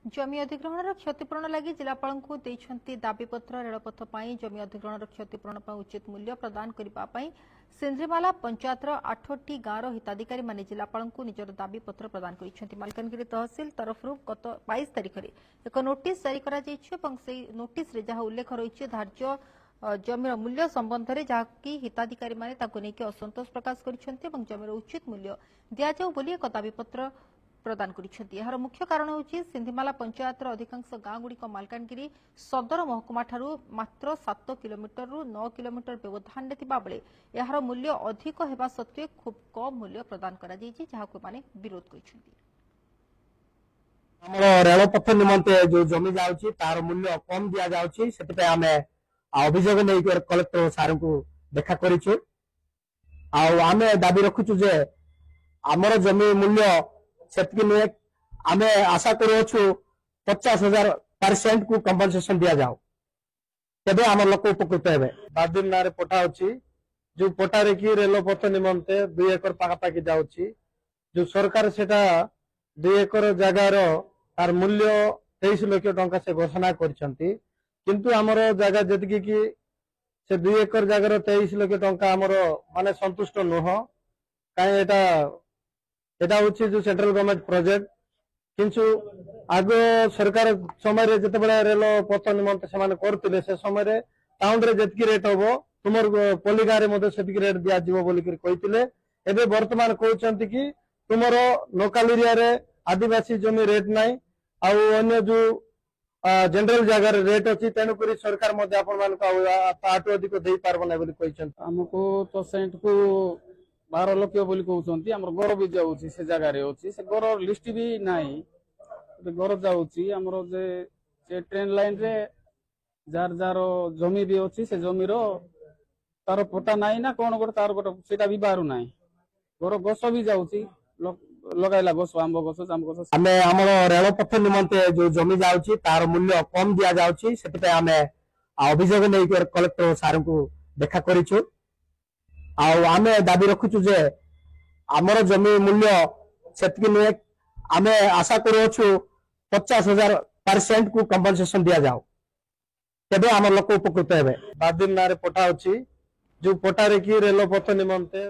जमी अधिग्रहण क्षतिपूरण लगी जिलापाल को दाबीपत्र रेलपथ पर जमी अधिग्रहण क्षतिपूरण उचित मूल्य प्रदान करने सिंध्रीमाला पंचायतर 8टी गांवर हिताधिकारी माने जिलापाल को निजर दाबीपत्र प्रदान कर मालकानगिरी तहसिल तरफ गत 22 तारिख में एक नोटिस जारी नोटिस जहाँ उल्लेख रही धार्य जमीर मूल्य संबंध में जहाँकि हिताधिकारी माने असंतोष प्रकाश कर जमीर उचित मूल्य दि जाऊ एक दाबीपत्र प्रदान कर मुख्य कारण होची सिंधीमाला पंचायत अधिकांश गाँ गुड़िक मालकानगिरी सदर महकुमा ठारू मात्र 7 किलोमीटर रु 9 किलोमीटर व्यवधान बेले यार मूल्य अधिक होगा सत्वे खूब कम मूल्य प्रदान करा माने विरोध कर रेलपथ निमंते जो जमी जाउची तार मूल्य कम दिया जाउची सेते आमे अभियोग नै कलेक्टर सार को देखा करिछु आमे दाबी रखुछु जे हमर जमी मूल्य सेतकी नुहे आमे आशा करूछु 50,000% को कंपनसेशन दिया जाओ तबे हमर लोक उपकृत हेबे बादिन नारे पटा अछि जो पटारे की रेलपथ निमंते 2 एकर पाखापाखि जाउछि जो सरकार सेटा 2 एकर जगार तार मूल्य 23 लाख टंका से घोषणा करछंती किंतु हमर जगह जतकी की से 2 एकर जगार 23 लाख टंका हमर माने संतुष्ट नह काई एटा होछि जो सेंट्रल गवर्नमेंट प्रोजेक्ट किंतु आग सरकार समय जिते रेल पथ निमंते से करते से समय टाउन रे जतकी रेट होबो तुमर पलिगा रे मते सेतकी रेट दिया जीवो बोली कर कहितले एबे वर्तमान कहउचंती कि तुमर लोकल एरिया रे आदिवासी जमी रेट नाही आ अन्य जो जनरल जगह रे रेट अछि तेनु करी सरकार मते आपण मान को आटो अधिक देई पारबो नै बोली कहिचंती हमको तो सेंट को 12 लाख बोली कहउचंती हमर घर भी जाउची से जगह रे होची से घर लिस्ट भी नाही घर जाउची हमर जे ट्रेन लाइन रे जार जार जमी भी होची से जमीर तार पटा नाही ना कोन गोटे तार गोटे सेटा भी बारू नाही घर गस भी जाउची लगाइला गस आंब गस हमें हमर रेलपथ निमंते जो जमी जाउची तार मूल्य कम दिया जाउची सेते हमें अभियोग नै कलेक्टर सार को देखा करिछु आमे दाबी रखुछु जे हमर जमी मूल्य सेतकी नुहे आमे आशा करूछु 50,000% को कंपनसेशन दिया जाओ तबे हमर लोक उपकृत हेबे बादिन नारे पटा अछि जो पटारे की रेलपथ निमंते